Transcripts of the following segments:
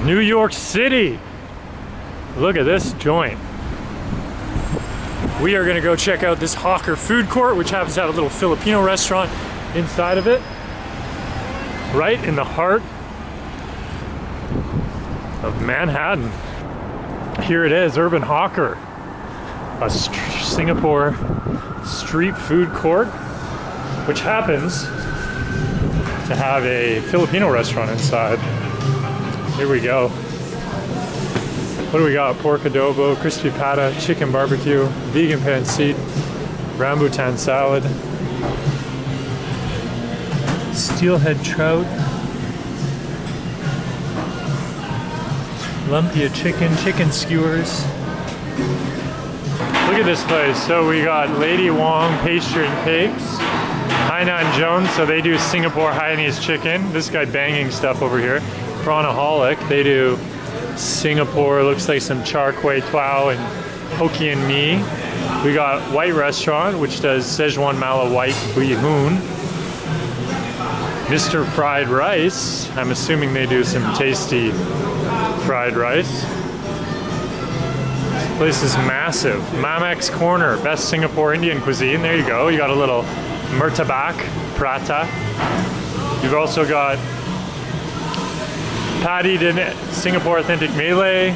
New York City. Look at this joint. We are gonna go check out this Hawker food court, which happens to have a little Filipino restaurant inside of it. Right in the heart of Manhattan. Here it is, Urban Hawker. A Singapore street food court, which happens to have a Filipino restaurant inside. Here we go. What do we got? Pork adobo, crispy pata, chicken barbecue, vegan pancit, rambutan salad, steelhead trout, lumpia chicken, chicken skewers. Look at this place. So we got Lady Wong Pastry and Cakes, Hainan Jones, so they do Singapore Hainanese chicken. This guy banging stuff over here. Prawnaholic, they do Singapore, looks like some char kway tow and Hokkien mee. We got White Restaurant, which does Szechuan Mala White Bui Hoon. Mr. Fried Rice, I'm assuming they do some tasty fried rice. This place is massive. Mamak's Corner, best Singapore Indian cuisine. There you go. You got a little murtabak, prata. You've also got patty in Singapore Authentic Malay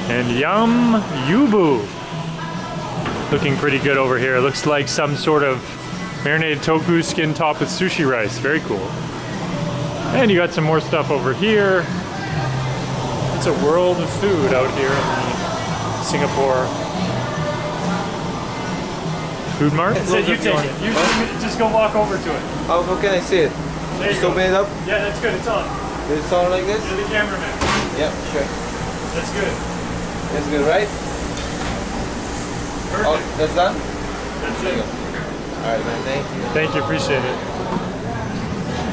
and Yum Yubu. Looking pretty good over here. Looks like some sort of marinated tofu skin topped with sushi rice. Very cool. And you got some more stuff over here. It's a world of food out here in the Singapore food mart. You take it. You just go walk over to it. How can I see it? Just open it up? Yeah, that's good. It's on. Does it sound like this? You're the cameraman. Yeah, sure. That's good. That's good, right? Perfect. Oh, that's done? That's it. Alright, man, thank you. Thank you, appreciate it.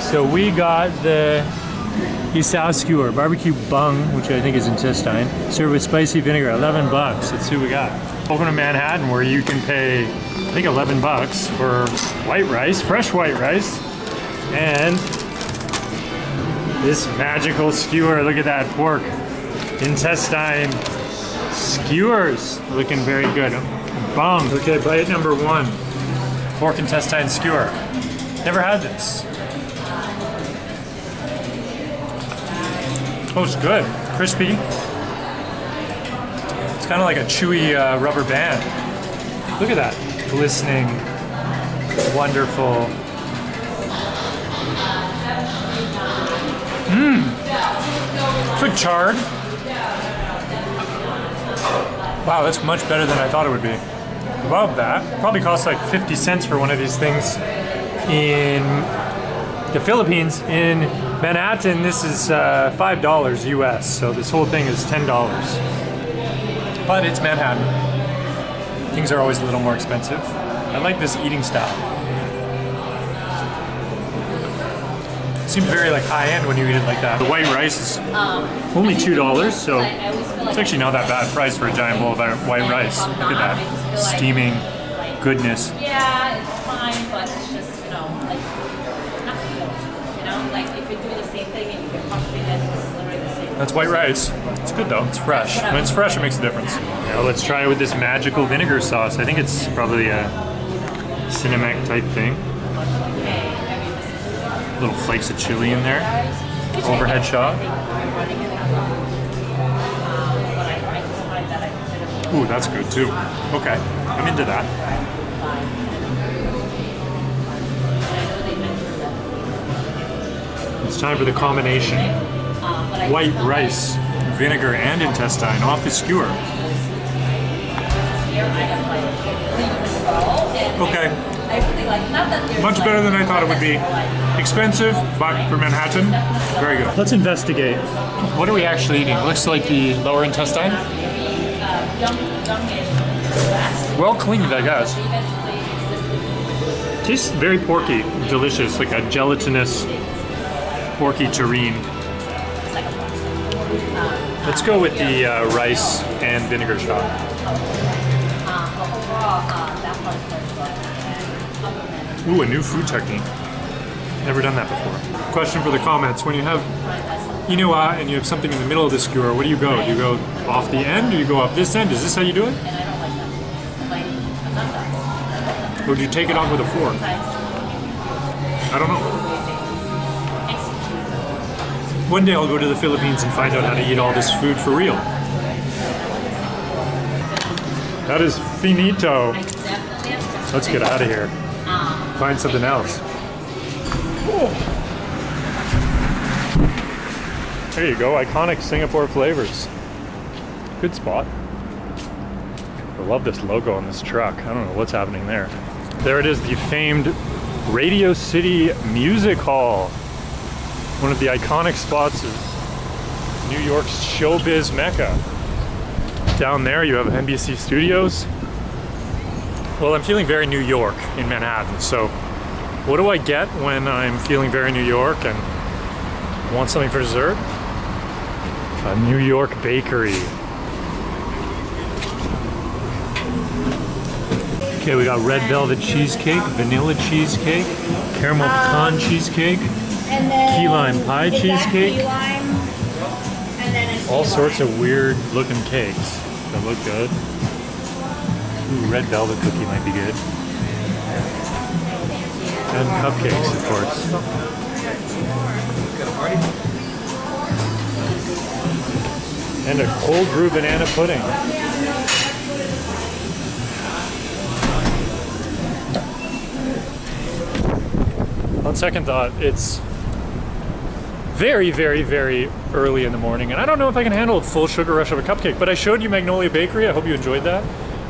So we got the Isaw skewer, barbecue bung, which I think is intestine, served with spicy vinegar, 11 bucks. Let's see what we got. Welcome to Manhattan, where you can pay, I think 11 bucks for white rice, fresh white rice, and this magical skewer. Look at that pork intestine skewers, looking very good. Bung. Okay, bite number one. Pork intestine skewer. Never had this. Oh, it's good. Crispy. It's kind of like a chewy rubber band. Look at that. Glistening. Wonderful. Mmm. It's like charred. Wow, that's much better than I thought it would be. Love that. Probably costs like 50 cents for one of these things in the Philippines. In Manhattan, this is $5 US, so this whole thing is $10. But it's Manhattan. Things are always a little more expensive. I like this eating style. Seems very like high-end when you eat it like that. The white rice is only $2, so it's actually not that bad price for a giant bowl of white rice. Look at that. Steaming goodness. Yeah, it's fine, but it's just, like, not good. Like if you do the same thing and you get confident, it's literally the same. That's white rice. It's good though, it's fresh. When it's fresh, it makes a difference. Now let's try it with this magical vinegar sauce. I think it's probably a cinnamon type thing. Little flakes of chili in there. Overhead shot. Ooh, that's good too. Okay, I'm into that. It's time for the combination. White rice, vinegar, and intestine off the skewer. Okay. Much better than I thought it would be. Expensive, but for Manhattan, very good. Let's investigate. What are we actually eating? Looks like the lower intestine. Well cleaned, I guess. Tastes very porky, delicious, like a gelatinous porky terrine. Let's go with the rice and vinegar shot. Ooh, a new food technique. Never done that before. Question for the comments: when you have Inihaw and you have something in the middle of the skewer, where do you go? Do you go off the end or you go up this end? Is this how you do it? And I don't like that. I'm not that. Or do you take it on with a fork? I don't know. One day I'll go to the Philippines and find out how to eat all this food for real. That is finito. Let's get out of here. Find something else. Oh. There you go, iconic Singapore flavors. Good spot. I love this logo on this truck. I don't know what's happening there. There it is, the famed Radio City Music Hall. One of the iconic spots of New York's showbiz mecca. Down there you have NBC Studios. Well, I'm feeling very New York in Manhattan, so what do I get when I'm feeling very New York and want something for dessert? A New York bakery. Okay, we got red velvet cheesecake, vanilla cheesecake, caramel pecan cheesecake, and then key lime pie cheesecake. Key lime, and then a All key sorts lime. of weird looking cakes that look good. Ooh, red velvet cookie might be good. And cupcakes, of course. And a cold brew banana pudding. On second thought, it's very, very, very early in the morning, and I don't know if I can handle a full sugar rush of a cupcake, but I showed you Magnolia Bakery. I hope you enjoyed that.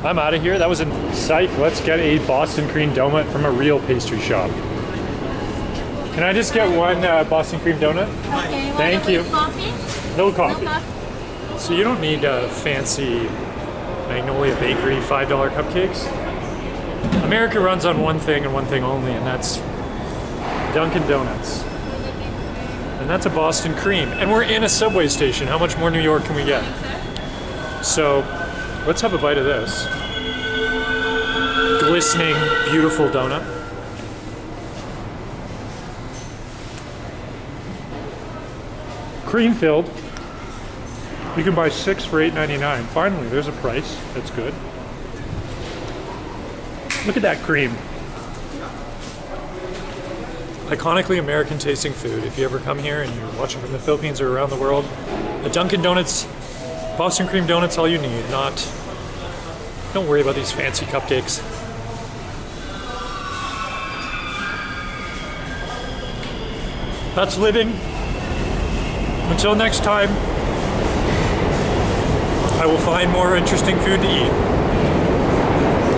I'm out of here. That was in Psych. Let's get a Boston Creme Donut from a real pastry shop. Can I just get one Boston Creme Donut? Okay, Thank you. Coffee? No coffee. So you don't need fancy Magnolia Bakery $5 cupcakes. America runs on one thing and one thing only, and that's Dunkin Donuts. And that's a Boston Cream. And we're in a subway station. How much more New York can we get? So let's have a bite of this. Glistening, beautiful donut. Cream filled. You can buy 6 for $8.99. Finally, there's a price. That's good. Look at that cream. Iconically American tasting food. If you ever come here and you're watching from the Philippines or around the world, a Dunkin Donuts, Boston Creme Donut's all you need. Don't worry about these fancy cupcakes. That's living. Until next time, I will find more interesting food to eat.